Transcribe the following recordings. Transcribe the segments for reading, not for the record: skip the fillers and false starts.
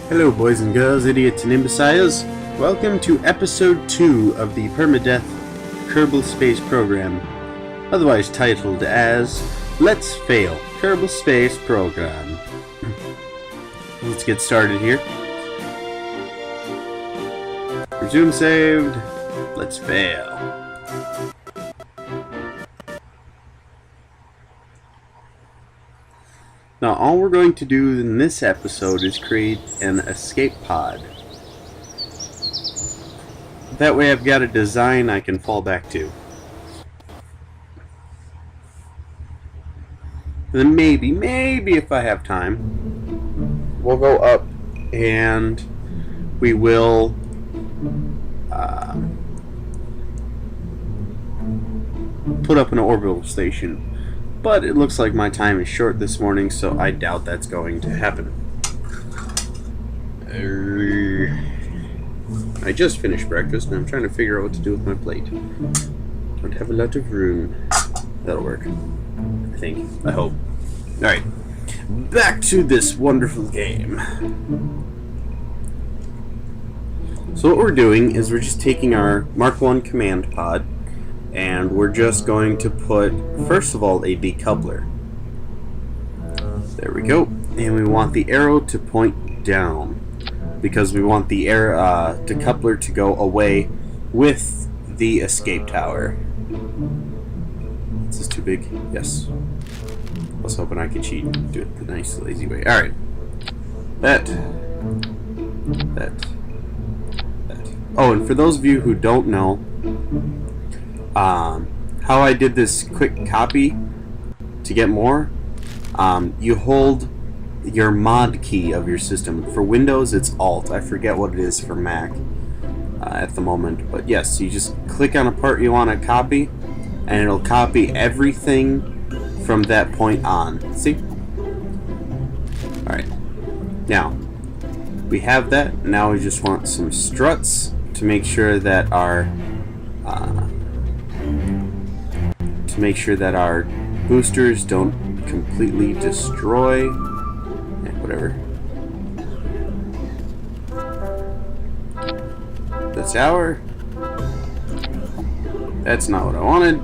Hello boys and girls, idiots and imbeciles. Welcome to episode 2 of the Permadeath Kerbal Space Program, otherwise titled as Let's Fail Kerbal Space Program. Let's get started here. Resume saved. Let's fail. Now all we're going to do in this episode is create an escape pod. That way I've got a design I can fall back to. And then maybe if I have time, we'll go up and we will put up an orbital station. But it looks like my time is short this morning, so I doubt that's going to happen. I just finished breakfast and I'm trying to figure out what to do with my plate. Don't have a lot of room. That'll work. I think. I hope. Alright. Back to this wonderful game. So what we're doing is we're just taking our Mark 1 command pod and we're just going to put, first of all, a decoupler. There we go. And we want the arrow to point down because we want the decoupler to go away with the escape tower. This is too big. Yes. I was hoping I could cheat and do it the nice, lazy way. Alright. That. Oh, and for those of you who don't know, how I did this quick copy to get more, you hold your mod key of your system. For Windows it's Alt. I forget what it is for Mac at the moment, but yes, you just click on a part you want to copy and it'll copy everything from that point on. See? Alright, now we have that. Now we just want some struts to make sure that our boosters don't completely destroy whatever. That's our. That's not what I wanted.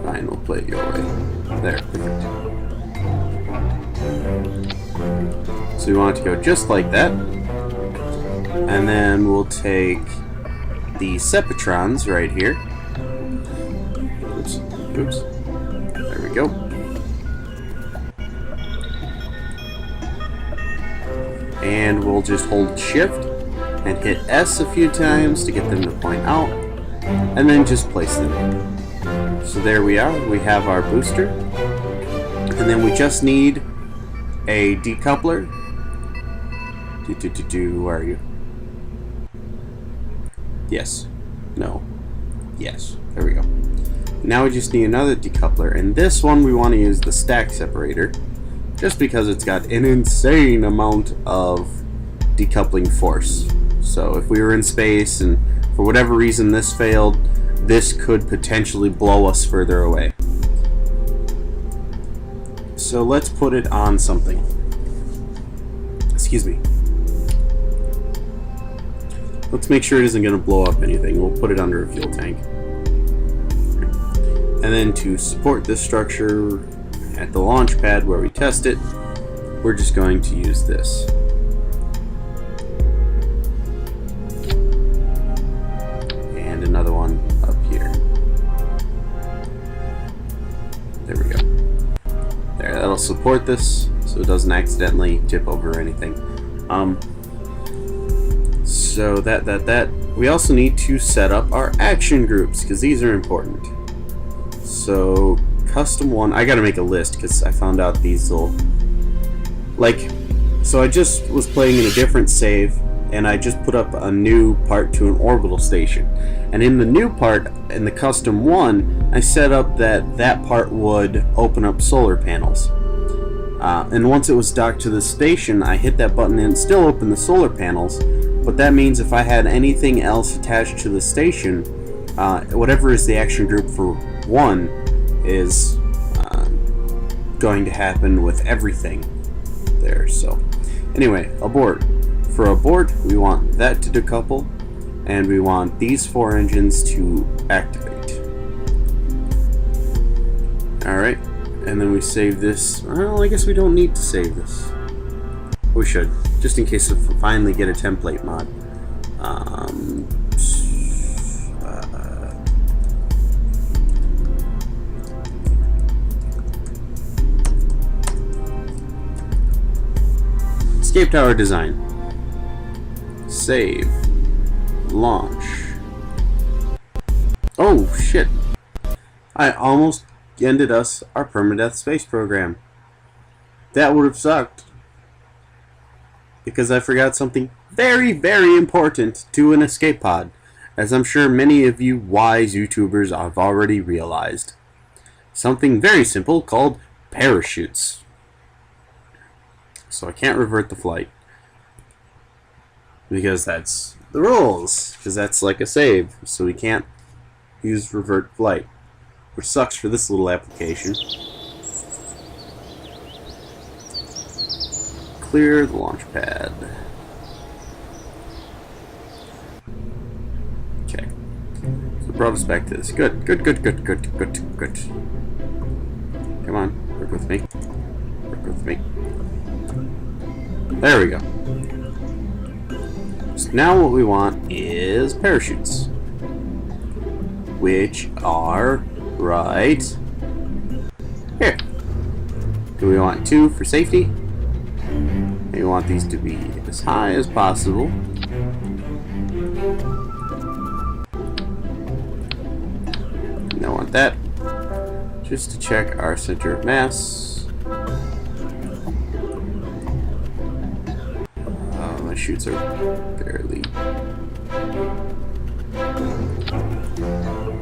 Fine, we'll play it your way. There, perfect. So we want it to go just like that. And then we'll take the Sepatrons right here. Oops. There we go. And we'll just hold Shift and hit S a few times to get them to point out. And then just place them. So there we are. We have our booster. And then we just need a decoupler. Where are you? Yes. No. Yes. There we go. Now we just need another decoupler, and this one we want to use the stack separator just because it's got an insane amount of decoupling force. So if we were in space and for whatever reason this failed, this could potentially blow us further away. So let's put it on something. Excuse me. Let's make sure it isn't going to blow up anything. We'll put it under a fuel tank. And then to support this structure at the launch pad where we test it, we're just going to use this. And another one up here. There we go. There, that'll support this so it doesn't accidentally tip over or anything. So that we also need to set up our action groups because these are important. So custom one, I gotta make a list because I found out these will so I just was playing in a different save and I just put up a new part to an orbital station, and in the new part, in the custom one, I set up that part would open up solar panels. And once it was docked to the station, I hit that button and it still opened the solar panels. But that means if I had anything else attached to the station, whatever is the action group for one is going to happen with everything there. So anyway, abort. For abort, we want that to decouple, and we want these 4 engines to activate. Alright, and then we save this. Well, I guess we don't need to save this. We should, just in case if we finally get a template mod. Escape tower design. Save. Launch. Oh shit. I almost ended us our permadeath space program. That would have sucked. Because I forgot something very, very important to an escape pod, as I'm sure many of you wise YouTubers have already realized. Something very simple called parachutes. So I can't revert the flight, because that's the rules, because that's like a save, so we can't use revert flight, which sucks for this little application. Clear the launch pad. Okay, so it brought us back to this. Good. Come on, work with me. There we go. So now what we want is parachutes, which are right here. Do we want 2 for safety? And we want these to be as high as possible. And I want that just to check our center of mass. My chutes are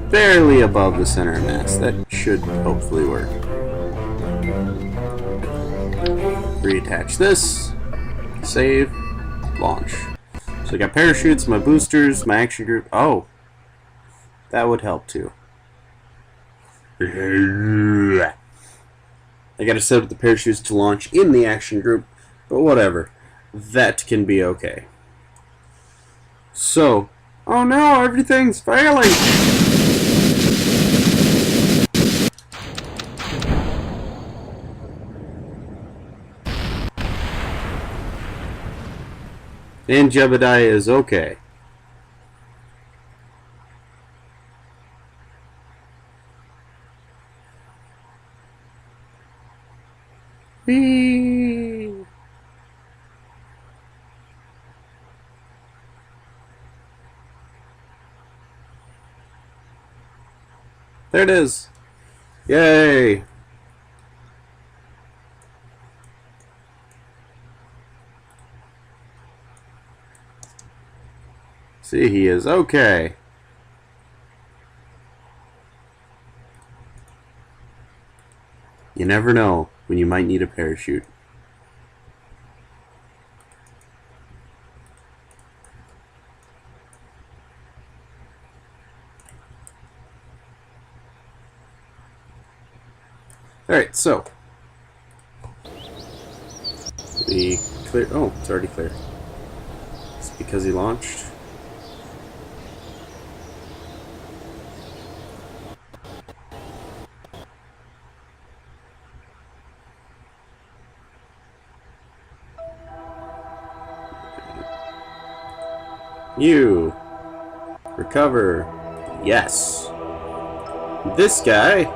barely above the center of mass. That should hopefully work. Reattach this. Save. Launch. So I got parachutes, my boosters, my action group. Oh, that would help too. I gotta set up the parachutes to launch in the action group, but whatever. That can be okay. So, oh no, everything's failing! And Jebediah is okay. Whee! There it is. Yay! See, he is okay. You never know when you might need a parachute. Alright, so we clear. Oh, it's already clear. It's because he launched. You recover. Yes. This guy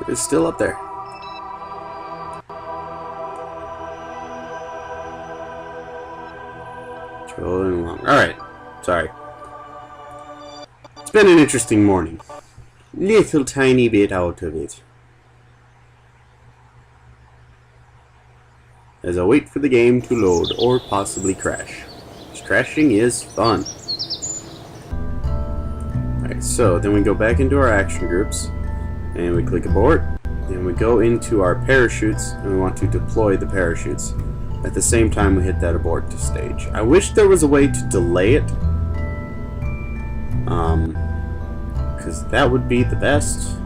is still up there. Trolling along. Alright. Sorry. It's been an interesting morning. Little tiny bit out of it. As I wait for the game to load or possibly crash. Because crashing is fun. Alright, so then we go back into our action groups and we click abort, and we go into our parachutes and we want to deploy the parachutes. At the same time we hit that abort to stage. I wish there was a way to delay it, because that would be the best.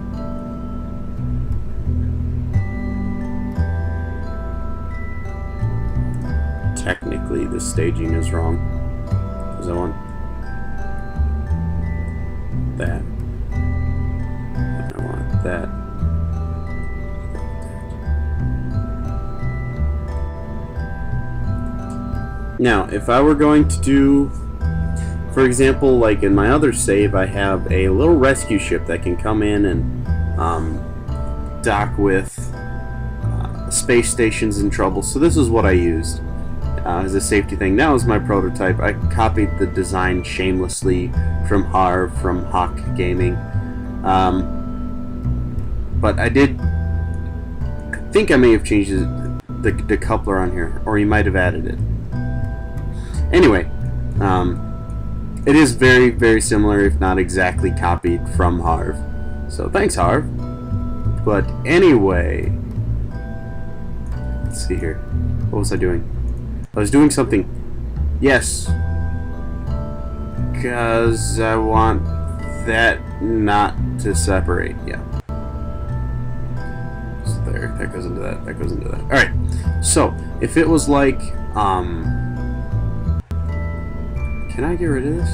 technically the staging is wrong. Because I want that. And I want that. Now, if I were going to do, for example, like in my other save, I have a little rescue ship that can come in and dock with space stations in trouble. So this is what I used as a safety thing. That was my prototype. I copied the design shamelessly from Harv, from Hawk Gaming. But I think I may have changed the decoupler on here, or you might have added it. Anyway, it is very, very similar, if not exactly copied from Harv. So thanks, Harv. But anyway, let's see here. What was I doing? I was doing something. Yes. Because I want that not to separate. Yeah. So there. That goes into that. That goes into that. Alright. So, if it was like, can I get rid of this?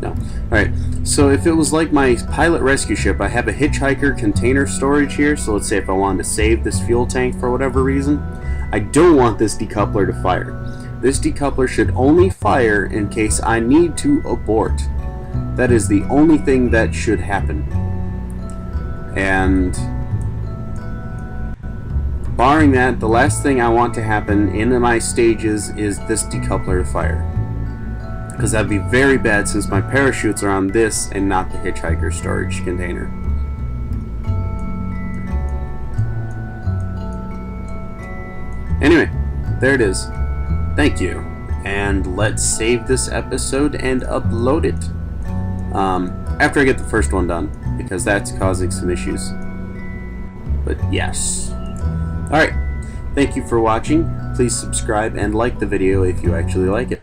No. Alright, so if it was like my pilot rescue ship, I have a hitchhiker container storage here, so let's say if I wanted to save this fuel tank for whatever reason, I don't want this decoupler to fire. This decoupler should only fire in case I need to abort. That is the only thing that should happen. And barring that, the last thing I want to happen in my stages is this decoupler to fire. Because that'd be very bad since my parachutes are on this and not the hitchhiker storage container. Anyway, there it is. Thank you. And let's save this episode and upload it. After I get the first one done, because that's causing some issues. But yes. Alright, thank you for watching. Please subscribe and like the video if you actually like it.